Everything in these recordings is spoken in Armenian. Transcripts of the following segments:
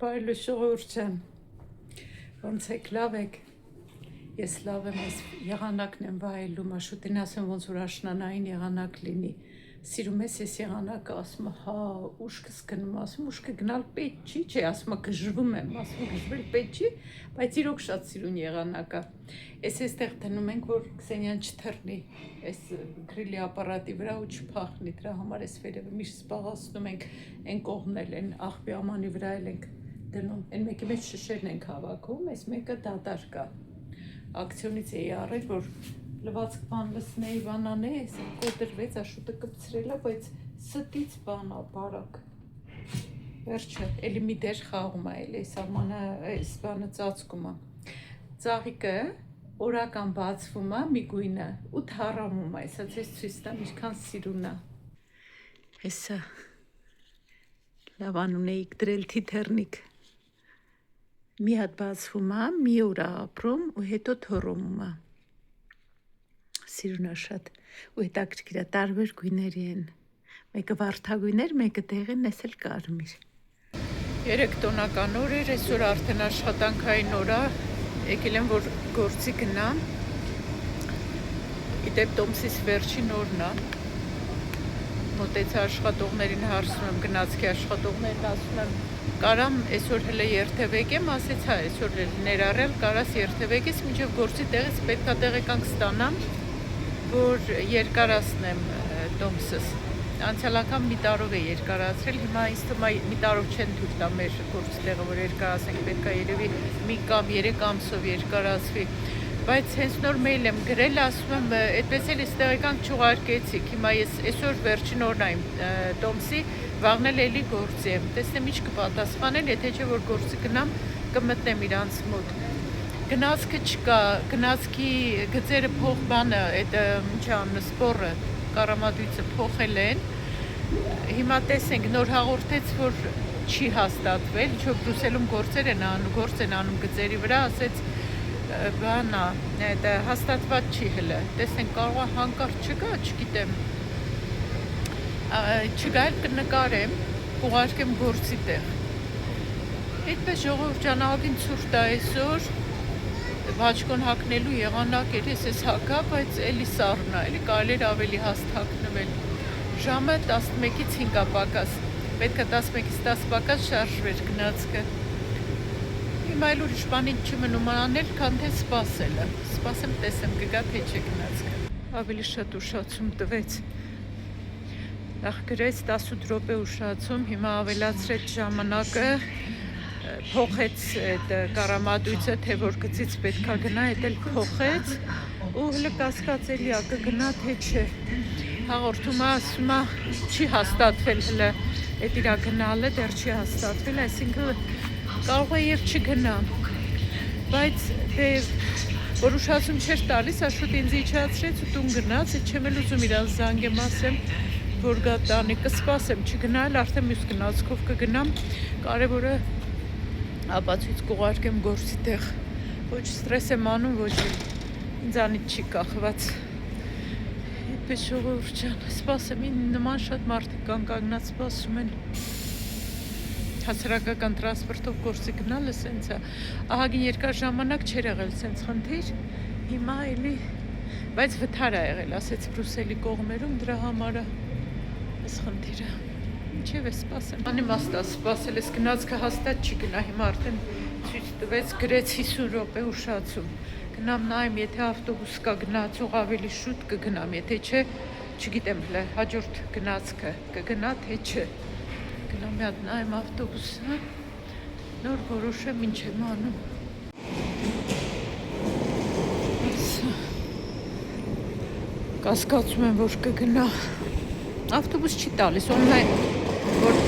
Բարի շողորջան, ոնց եք, լավ եք, ես լավ եմ, ես եղանակն եմ վայելում, աշուտին ասեմ ոնց որ աշնանային եղանակ լինի, սիրում ես ես եղանակը, ասում հա, ուշքս գնում, ասում ուշքը գնալ պետք չի, չէ, ասում գժվում եմ, ասում գժվել պետք չի, բայց իրոք շատ սիրուն եղանակը, ես այստեղ դնում ենք, որ Քսենիան չթռնի, այս գրիլի ապարատի վրա ու չփախնի, դրա համար ես վերևը միշտ զբաղացնում ենք, այն կողմնել են, աղբի ամանի վրա էլ ենք դնում, այն մեկի մեջ շշերն ենք հավաքում, այս մեկը դատարկ է, ակցիոնից էի առել, որ լվացք բան լսնեի բանան է, այս կոտրվեց, աշուտը կպցրել է, բայց ստից բան է, բարակ, վերջը, էլի մի դեր խաղում է, էլի այս բանը ծածկում է, ծաղիկը օրական բացվում է, մի գույնը, ու թառամում է, այսած ես ցույց տամ, ինչքան սիրուն է, հեսա, լավ անուն էիք դրել թիթեռնիկ, մի հատ բացվում է, մի օր է ապրում ու հետո թռոմում է, սիրուն է շատ, ու հետաքրքիր է, տարբեր գույների են, մեկը վարդագույներ, մեկը դեղին, ես էլ կարմիր։ 3 տոնական օր էր, այսօր արդեն աշխատանքային օր է, եկել եմ, որ գործի գնամ, իդեպ տոմսիս վերջին օրն է, մոտեցա աշխատողներին հարցնում եմ, գնացքի աշխատողներին ասում եմ, կարամ այսօր հլը երթևեք եմ, ասեց հա, այսօր ներառել, կարաս երթևեք ես, մինչև գործի տեղից պետքա տեղեկանք ստանամ, որ երկարացնեմ տոմսս, անցյալ անգամ մի տարով է երկարացրել, հիմա ինձ թվում է մի տարով չեն թույլ տա մեր գործի տեղը, որ երկարացնենք, պետքա երևի մի կամ 3 ամսով երկարացվի, բայց հենց նոր մեյլ եմ գրել, ասում եմ, այդպես էլ ես տեղեկանք չուղարկեցիք, հիմա ես այսօր վերջին օրն եմ տոմսի, վաղն էլ էլի գործի եմ, տեսնեմ ինչ կպատասխանել, եթե չէ որ գործի գնամ, կմտնեմ իրանց մոտ, գնացքը չկա, գնացքի գծերը փող բանը, այդ ինչան սպորը, կարամատույցը փոխել են, հիմա տեսենք նոր հաղորդեց, որ չի հաստատվել, ինչ որ Բրուսելում գործ են անում գծերի վրա, ասեց բանա, դա հաստատված չի հլը, տեսնենք կարող է հանկարծ չկա, չգիտեմ, չգայլ կնկարեմ, կուղարկեմ գործի տեղ, այդպես ժողովուրդ ջան աղին ցուրտ է այսօր, բաճկոն հագնելու եղանակ էր, ես հագա, բայց էլի սառն է, էլի կարելի էր ավելի հաստ հագնվել, ժամը 11-ից 5 պակաս, պետք է 11-ից 10 պակաս շարժվեր գնացքը, հիմա այլ ուրիշ բանին չմնում անել, քան թե սպասելը, սպասեմ տեսեմ կգա թե չէ գնացքը, ավելի շատ ուշացում տվեց, նախ գրեց 18 րոպե ուշացում, հիմա ավելացրեց ժամանակը, փոխեց այդ կարամատույցը, թե որ գծից պետքա գնա, այդ էլ փոխեց ու հլը կասկածելի է կգնա թե չէ, հաղորդումը ասում է չի հաստատվել հլը, այդ իրա գնալը դեռ չի հաստատվել, այսինքն կարող է եւ չգնա, բայց դե որ ուշացում չէր տալիս, աշուտ ինձ իջացրեց ու տուն գնաց, չեմ էլ ուզում իրան զանգեմ ասեմ, որ գա տանի, կսպասեմ, չգնալ, արդեն մյուս գնացքով կգնամ, կարևորը ապացույց կուղարկեմ գործի տեղ, ոչ ստրես եմ անում, ոչ ինձանից չի կախված, այդպես ժողովուրդ ջան, սպասեմ, նման շատ մարդիկ կան կանգնած սպասում են, հասարակական տրանսպորտով գործի գնալը սենց է, ահագին երկար ժամանակ չեր եղել սենց խնդիր, հիմա էլի, բայց վթար է եղել, ասեց Բրուսելի կողմերում դրա համարը, այս խնդիրը, ինչև է սպասեմ, անիմաստ է սպասել, ես գնացքը հաստատ չի գնա, հիմա արդեն ցույց տվեց, գրեց 50 րոպե ուշացում, գնամ նայեմ, եթե ավտոբուս կա գնացող ավելի շուտ կգնամ, եթե չէ, չգիտեմ հլը, հաջորդ գնացքը կգնա, թե չէ, գնամ մի հատ նայեմ ավտոբուսը, նոր որոշեմ ինչ եմ անում, կասկածում եմ, որ կգնա, ավտոբուս չի տալիս, օնլայն, որ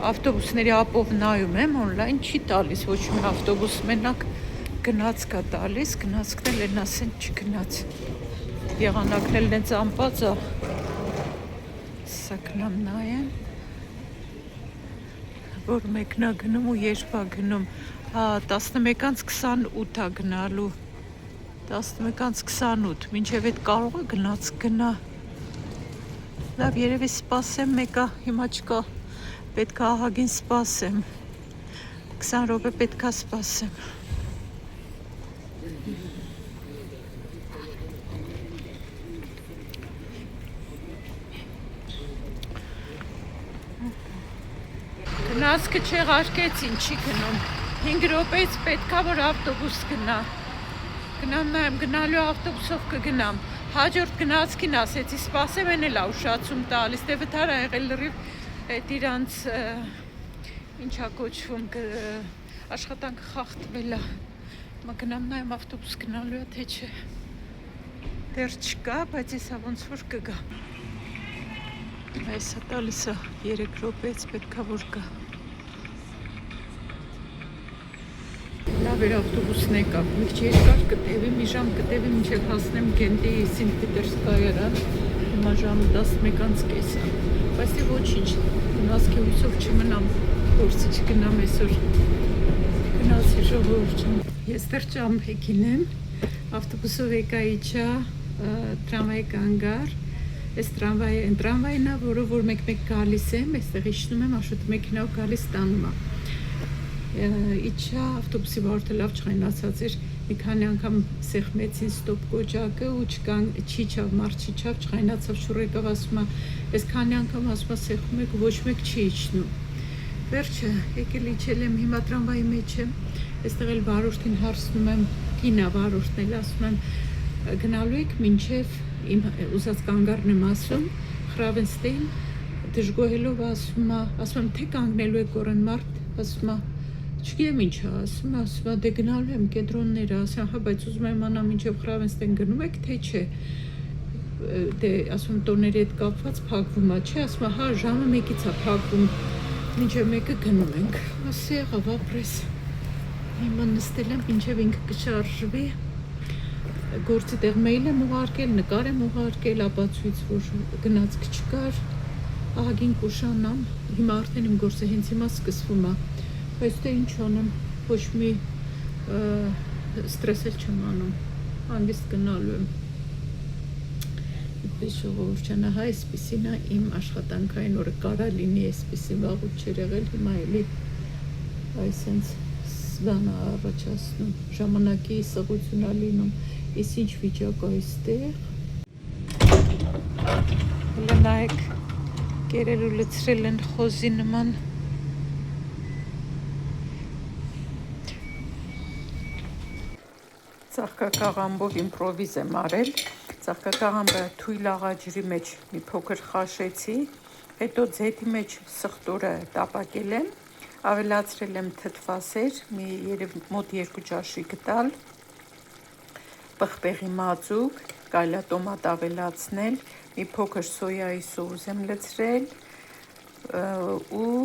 ավտոբուսների ապով նայում եմ, օնլայն չի տալիս, ոչ մի ավտոբուս մենակ գնաց կա տալիս, գնացքն էլ են ասեն չգնաց, եղանակն էլ նենց ամպած է, սա կնամ նայեմ, որ մեկնա գնում ու երբ է գնում, 11:28 է գնալու, 11:28, մինչև այդ կարող է գնաց գնա, լավ երևի սպասեմ մեկա, հիմա չկա, պետք է ահագին սպասեմ, 20 րոպե պետք է սպասեմ։ Գնացքը չեղարկեցին, չի գնում։ 5 րոպեից պետք է որ ավտոբուս գնա։ Գնամ նայեմ, գնալու ավտոբուսով կգնամ։ Հաջորդ գնացքին ասեցի, սպասեմ են էլ ուշացում տալիս, դե վթար ա եղել լրիվ այդ իրանց ինչա կոչվում աշխատանքը խախտվել ա։ Հիմա գնամ նայեմ ավտոբուս գնալու ա թե չէ։ Դեռ չկա, բայց եսա ոնց որ կգա։ Այս ա տալիս ա 3 րոպեից պետք ա որ գա։ Լավ էր ավտոբուսն եկավ, մի քիչ երկար կտևի, մի ժամ կտևի մինչև հասնեմ Գենտեի Սինտ Պետերսբուրգ, հիմա ժամը 11:30 ա, բայց դե ոչինչ, գնացքի հույսով չմնամ, գործի չգնամ այսօր, գնացի ժողովուրդ ջան, ես դեռ Ճամփեքին եմ, ավտոբուսով եկա իջա տրամվայի կանգար, այս տրամվայն ա, որով որ մեկ-մեկ գալիս եմ, այստեղ իջնում եմ, աշուտ մեքենայով գալիս տանում ա։ Իջա ավտոբուսի վարորդը լավ չխայնացած էր, մի քանի անգամ սեղմեցին ստոպ կոճակը ու չիջավ, մարդ չիջավ, չխայնացավ, շուռ եկավ, ասում ա, այս քանի անգամ ասում ա սեղմում եք, ոչ մեկ չի իջնում։ Վերջը, եկել իջել եմ, հիմա տրամվայի մեջ եմ, այստեղ էլ վարորդին հարցնում եմ, կինա վարորդն էլ ասում եմ, գնալու եք մինչև իմ ուզած կանգառն եմ ասում, Խրավենստեին, դժգոհելով ասում եմ, թե կանգնելու եք օրեն մարդ, ասում ա, չգիտեմ ինչ է, ասում ա, դե գնալու եմ կենտրոնները, ասում հա, բայց ուզում եմ իմանալ մինչև Խրավենստեն գնում եք, թե չէ, դե ասում տոների հետ կապված փակվում ա, չէ, ասում ա, հա, ժամը 1-ից ա փակվում, մինչև 1-ը գնում ենք, ասի եղավ ապրես, հիմա նստել եմ, մինչև ինքը կշարժվի, գործի տեղ մեյլ եմ ուղարկել, նկար եմ ուղարկել, ապացույց, որ գնացք չկար, ահագին կուշանամ, հիմա արդեն իմ գործը հենց հիմա սկսվում ա, բայց դե ինչ անեմ, ոչ մի ստրես էլ չեմ անում, հանգիստ գնալու եմ։ Այդպես ժողովուրդ ջան, ահա այսպիսին ա իմ աշխատանքային օրը, կարա լինի այսպիսի վաղուց չէր եղել, հիմա էլի այսենց բան ա առաջացնում, ժամանակի սղություն ա լինում, ես ինչ վիճակ ա այստեղ։ Հələ նայեք, կերել ու լցրել են խոզի նման։ Ծաղկակաղամբով իմպրովիզ եմ արել, ծաղկակաղամբը թույլ աղաջրի մեջ մի փոքր խաշեցի, հետո ձեթի մեջ սխտորը տապակել եմ, ավելացրել եմ թթվասեր, մոտ 2 ճաշի գտալ, պղպեղի մածուկ, կարելի ա տոմատ ավելացնել, մի փոքր սոյայի սոուս եմ լցրել ու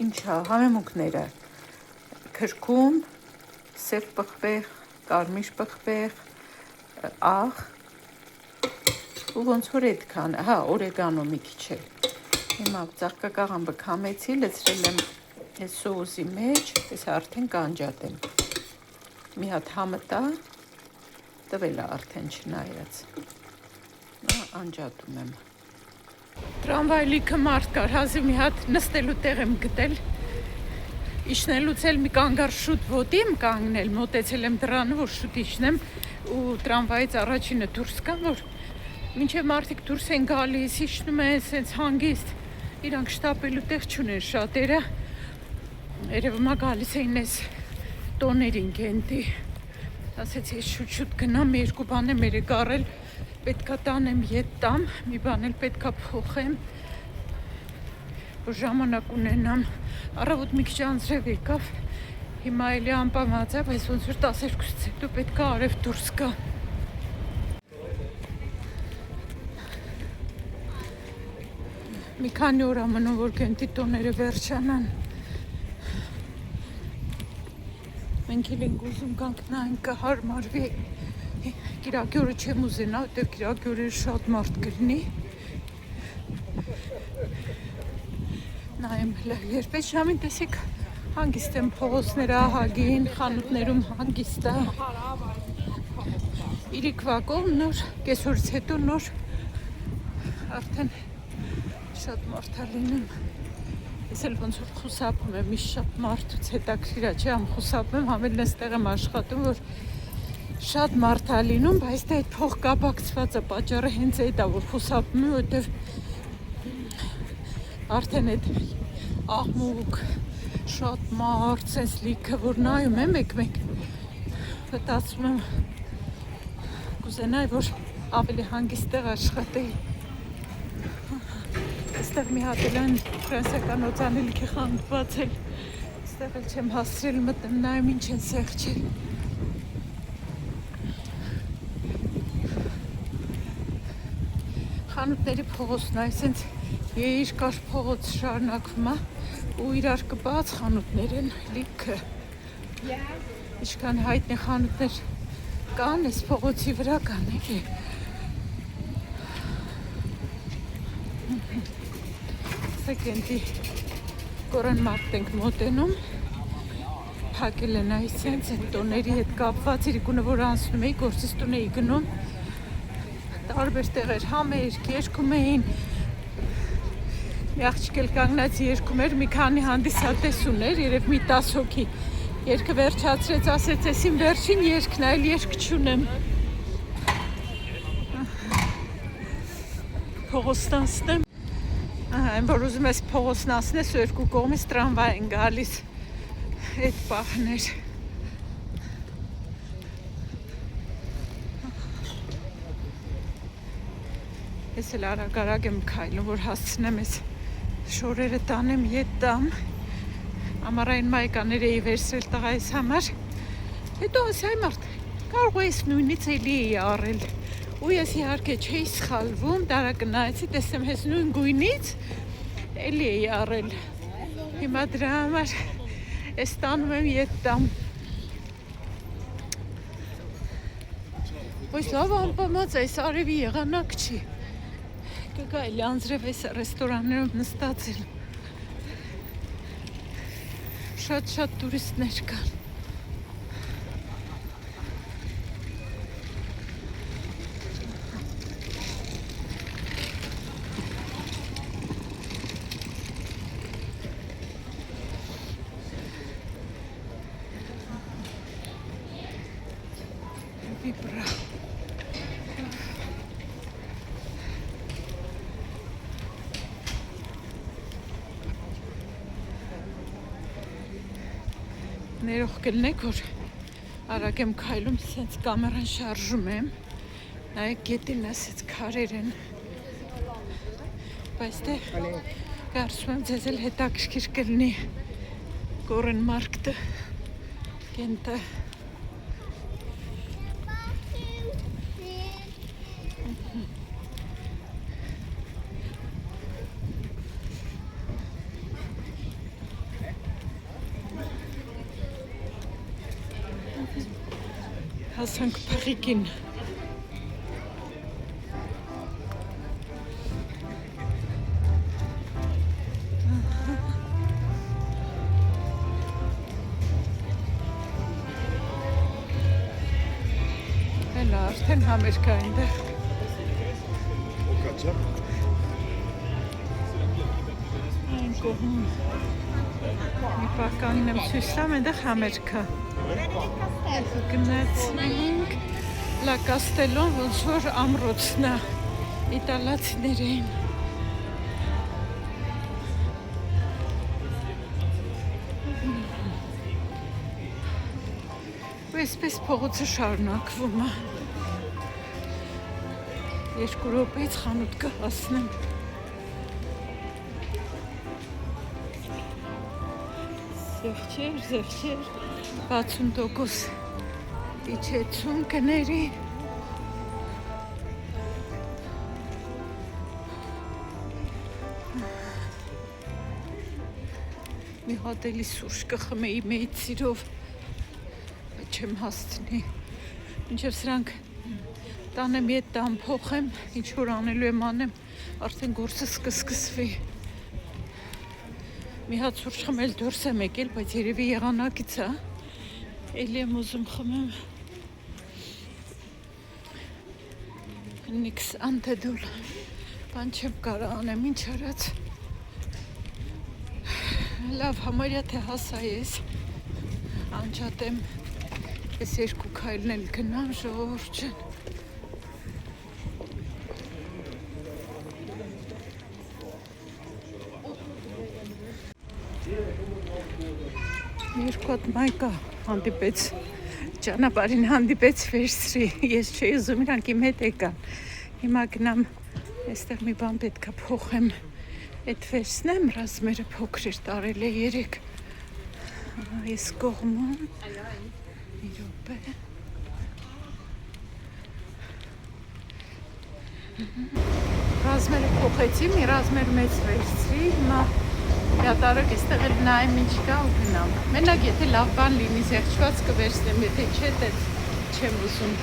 ինչա, համեմունքները, քրքում, սև պղպեղ, կարմիր պղպեղ, աղ ու ոնց որ այդքան, հա, օրեգանո մի քիչ է։ Հիմա ծաղկակաղամբը քամեցի, լցրել եմ այս սոուսի մեջ, ես արդեն կանջատ եմ։ Մի հատ համը տա, տվել է արդեն չնայած։ Անջատում եմ։ Տրամվայի լիքը մարդ կար, հազիվ մի հատ նստելու տեղ եմ գտել։ Իջնելուց էլ մի կանգար շուտ ոտի եմ կանգնել, մոտեցել եմ դրանը, որ շուտ իջնեմ ու տրամվայից առաջինը դուրս կամ, որ մինչև մարդիկ դուրս են գալիս, իջնում են սենց հանգիստ, իրանք շտապելու տեղ չունեն շատերը, երևում ա գալիս էին այս տոներին Գենտի, ասեցի ես շուտ գնամ, 2 բան եմ երեք առել, պետքա տանեմ ետ տամ, մի բան էլ պետքա փոխեմ, որ ժամանակ ունենամ, առավոտ մի քիչ անձրև եկավ, հիմա էլի անպամած է, բայց ոնց որ 12-ից հետո պետք է արև դուրս գա։ Մի քանի օր ամնում, որ Գենտի տոները վերջանան։ Մենք էլ ենք ուզում գանք նայենք կհարմարվի, կիրակի օրը չեմ ուզենա, որտեղ կիրակի օրը շատ մարդ կլինի։ Նայեմ երբեք ժամին տեսեք հանգիստ եմ փողոցները ահագին, խանութներում հանգիստ է։ Իրիկվակով նոր, կեսօրից հետո նոր արդեն շատ մարդ է լինում։ Ես էլ ոնց որ խուսափում եմ, միշտ շատ մարդուց հետաքրքիր է, չէ՞, խուսափում եմ, համելն էստեղ եմ աշխատում, որ շատ մարդ է լինում, բայց դա այդ փող կապակցված է, պատճառը հենց այդ է, որ խուսափում եմ, որտեվ արդեն այդ աղմուկ, շատ մարդ, sense լիքը, որ նայում եմ մեկ-մեկ, մտածում եմ, կուզենայի, որ ավելի հանգիստ տեղ աշխատեի։ Այստեղ մի հատ էլ այն ֆրանսիական օծանելիքի խանութ բացել, այստեղ էլ չեմ հասցրել մտեմ, նայում ինչ են սեղճել։ Խանութների փողոցն է, այսինքն երկար փողոց շարունակվում է ու իրար կբաց խանութներ են լիքը։ Ինչքան հայտնի խանութներ կան, այս փողոցի վրա կան, էլի։ Սեկենդի կորան մարդ ենք մոտենում, փակել են այսենց այդ տոների հետ կապված, իրիկունը որ անցնում էի, գործից տուն էի գնում, տարբեր տեղեր համերգ, երգում էին, մի աղջիկ էլ կանգնած երգում էր, մի քանի հանդիսատես ուներ, երև մի 10 հոգի երգը վերջացրեց, ասեց ես իմ վերջին երգն է, այլ երգ չունեմ։ Փողոցն անցնեմ։ Այն որ ուզում ես փողոցն անցնես, երկու կողմից տրամվայ են գալիս այդ պահներ։ Ես էլ արագ եմ քայլում, որ հասցնեմ ես շորերը տանեմ, ետ տամ, ամառային մայկաներ էի վերցրել տղայիս համար, հետո ասի այ մարդ, կարող ես նույնից էլի էի առել, ու ես իհարկե չէի սխալվում, դարակնայեցի, տեսեմ հես նույն գույնից, էլի էի առել, հիմա դրա համար ես տանում եմ ետ տամ, ոյս լավ անպամած այս արևի եղանակ չի, կգա էլի անձրև այս ռեստորաններում նստացել, շատ տուրիստներ կան, Վիբրա ներող կլնեք, որ արագ եմ քայլում, սենց կամերան շարժում եմ, նայեք գետին ասեց քարեր են, բայց դե կարծում եմ ձեզ էլ հետաքրքիր կլինի Գորեն մարկտը, կենտը հասանք փղիկին հելա արդեն համերգ է այնտեղ այն կողմ մի պահ կանգնեմ ցույց տամ այնտեղ համերգ է Գնացինք Լա Կաստելոն, ոնց որ ամրոցն է, իտալացիներ էին։ Ու այսպես փողոցը շարունակվում է։ 2 րոպեից խանութ կհասնեմ։ Զեղչեր, 60% իջեցում կների։ Մի հատ էլի սուրճ կխմեի մեծ սիրով, բայց չեմ հասցնի։ Մինչև սրանք տանեմ ետ տամ փոխեմ, ինչ որ անելու եմ անեմ, արդեն գործը սկսվի։ Մի հատ սուրճ խմել դուրս եմ եկել, բայց երևի եղանակից է։ Էլի եմ ուզում խմեմ։ Նիքս անտեդուլ։ Բան չեմ կարող անեմ, ինչ արած։ լավ համարյա թե հասա ես անջատեմ ես երկու քայլն էլ գնամ ժողովուրդ ջան երկու հատ մայկա հանդիպեց ճանապարհին հանդիպեց վերցրի ես չէի ուզում իրանք իմ հետ եկան հիմա գնամ այստեղ մի բան պետք է փոխեմ այդ վերցնեմ ռազմերը փոքր էր տարել է 3 այս կողմում մի րոպե ռազմերը փոխեցի մի ռազմեր մեծ վերցրի հիմա Հատարակ այստեղ էլ նայեմ ինչ կա ու գնամ մենակ եթե լավ բան լինի զեղչված կվերցնեմ եթե չէ դե չեմ ուզում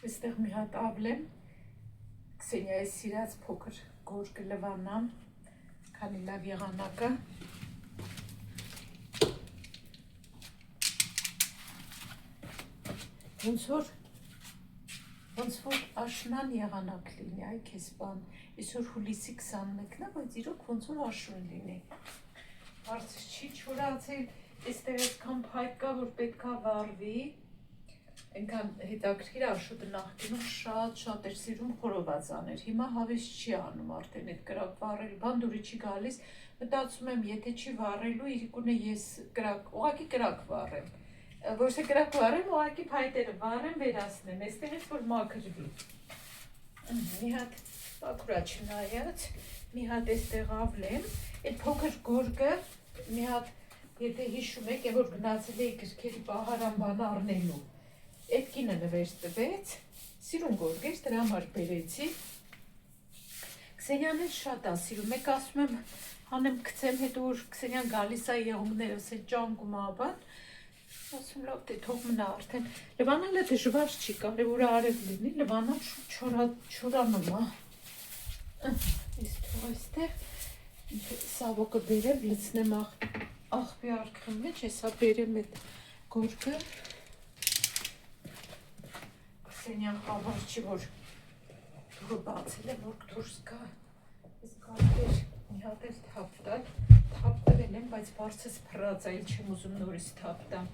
Այստեղ մի հատ ավլեմ Քսենիայի սիրած փոքր գորգը լվանամ քանի լավ եղանակը ոնց որ աշնան եղանակ լինի այ քեզ բան այսօր հուլիսի 21-ն է բայց իրոք ոնց որ աշուն լինի բարձր չի չորացել այստեղ այսքան փայտ կա որ պետքա վառվի այնքան հետաքրքիր աշոտը նախկինում շատ էր սիրում խորոված աներ հիմա հավես չի անում արդեն այդ կրակ վառել բան դուրի չի գալիս մտածում եմ եթե չի վառելու իրիկունը ես ուղղակի կրակ վառեմ ոչ թե կրակ վառեմ ուղղակի փայտերը վառեմ վերացնեմ այստեղից որ մաքրվի մի հատ պակուրա չնայած մի հատ այստեղ ավլեմ այդ փոքր գորգը մի հատ եթե հիշում եք որ գնացել էի գրքերի պահարան բան առնելու Այդ կինը նվեր տվեց, սիրուն գորգ էր, դրա համար բերեցի Քսենյան էլ շատ է սիրում, մեկ ասում եմ հանեմ գցեմ հետո որ Քսենյան գալիս է եղունգներս է ճանկում աբան ասում լավ դե թող մնա արդեն լվանալը դժվար չի կարևոր է արև լինի լվանալ չորանում է Ես թող այստեղ սավոկը բերեմ լցնեմ աղբի արկղի մեջ հեսա բերեմ այդ գորգը Քսենյան խավար չի որ դուրը բացել է որ դուրս գա ես կարդեր մի հատ էլ թափ տվել եմ բայց բարձրս փռած այլ չեմ ուզում նորից թափ տամ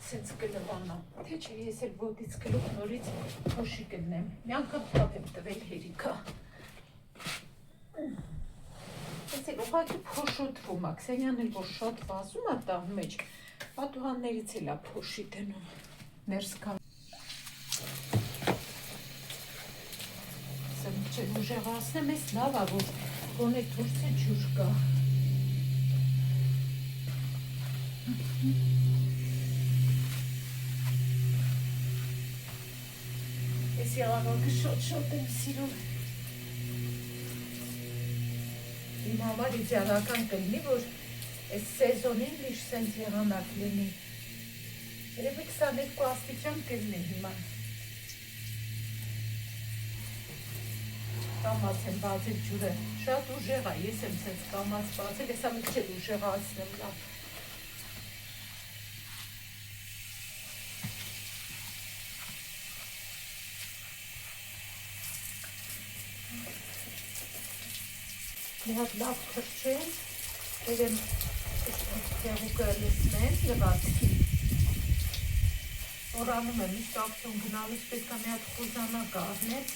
սենց կլվանամ թե չէ ես էլ ոտից գլուխ նորից փոշի կնեմ մի անգամ թափ եմ տվել հերիքա ես էլ ուղղակի փոշոթվում է Քսենյան էլ որ շատ վազում է տան մեջ պատուհաններից էլ է փոշի դնում ներս կա Չեմ ուժեղացնեմ, ես լավ է, որ գոնե դուրս է ջուր կա Ես եղանակը շատ եմ սիրում Իմ համար իդեալական կլինի, որ այս սեզոնին միշտ սենց եղանակ լինի Երևի 22 աստիճան կլինի հիմա Կամաց եմ բացել ջուրը, շատ ուժեղ է, ես եմ սենց կամաց բացել, ես ամիք չել ուժեղացնեմ լավ Մի հատ լավ քրչեմ, բերեմ տեղուկը լսնեմ, լվացքի Որանում եմ, միշտ ակցիոն գնալուց պետք է մի հատ խոզանակ առնել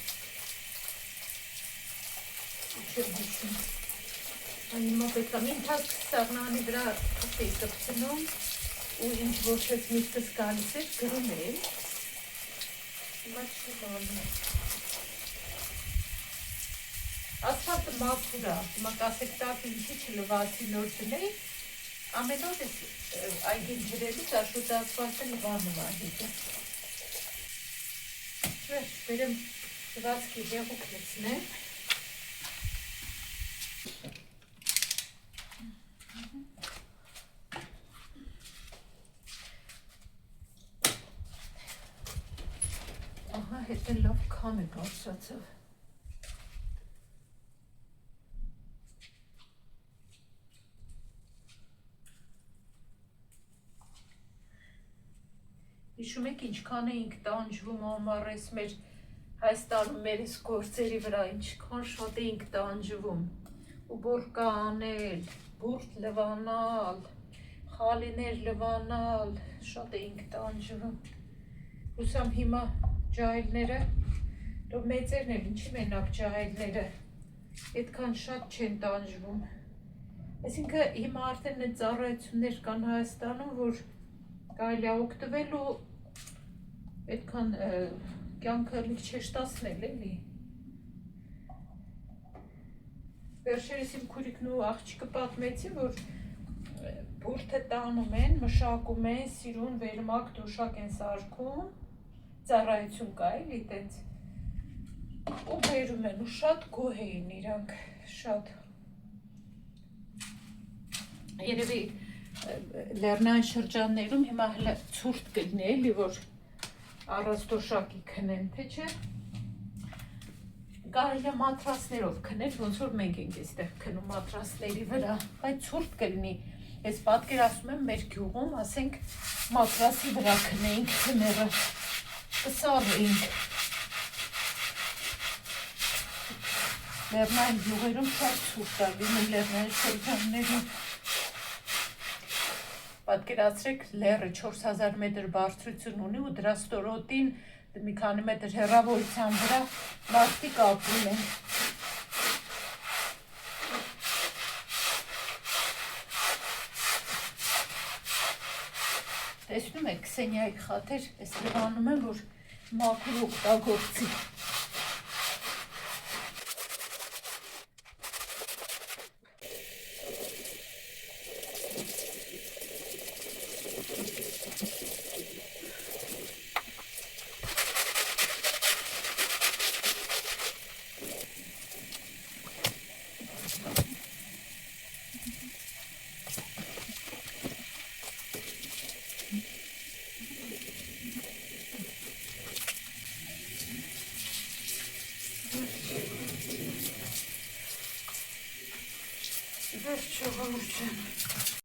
Չեմ հիշում Հիմա պետք է մի ընթացք սաղնանի վրա թուղթ էի կպցնում ու ինչ որ չես միտքս գալիս էր գրում էլ Հիմա չի բանում Ասֆալտը մաքուր է, հիմա կասեք տակ ինչի չլվացի նոր դնեի ամեն օր ես այգին ջրելուց աշոտ ասֆալտը լվանում է հետը Վերջ, բերեմ լվացքի հեղուկ լցնեմ Ահա հետ էլ լավ քամ է բարձրացավ Հիշում եք ինչքան էինք տանջվում ամառես մեր Հայաստանում մեր այս գործերի վրա, ինչքան շատ էինք տանջվում, ու բորկա անել, բուրդ լվանալ, խալիներ լվանալ, շատ էինք տանջվում։ Հուսամ հիմա ջահելները, դու մեծերն էլ ինչի մենակ ջահելները, այդքան շատ չեն տանջվում։ Այսինքն հիմա արդեն այդ ծառայություններ կան Հայաստանում, որ կարելի է օգտվել ու այդքան կյանքը լիք չեշտացնել էլի։ Վերջերս իմ քուրիկն ու աղջիկը պատմեցին, որ բուրդը տանում են, մշակում են, սիրուն վերմակ դոշակ են սարքում, ծառայություն կա էլի տենց, ու բերում են ու շատ գոհ էին իրանք, շատ։ Երևի լեռնային շրջաններում հիմա հլը ցուրտ կլինի էլի, որ առանց դոշակի քնեն, թե չէ։ Կարելի է մատրասներով քնել, ոնց որ մենք ենք այստեղ քնում մատրասների վրա, բայց ցուրտ կլինի։ Ես պատկերացնում եմ մեր գյուղում, ասենք, մատրասի վրա քնեինք քները, կսառեինք։ Լեռնային գյուղերում շատ ցուրտ է լինում, լեռնային շրջաններում։ Պատկերացրեք լեռը 4000 մետր բարձրություն ունի ու դրա ստորոտին մի քանի մետր հեռավորության վրա մարդիկ ապրում են։ Տեսնում եք Քսենիայի խաթեր, այս լվանում են, որ մաքուր օգտագործի։ Վերջ ժողովուրդ ջան։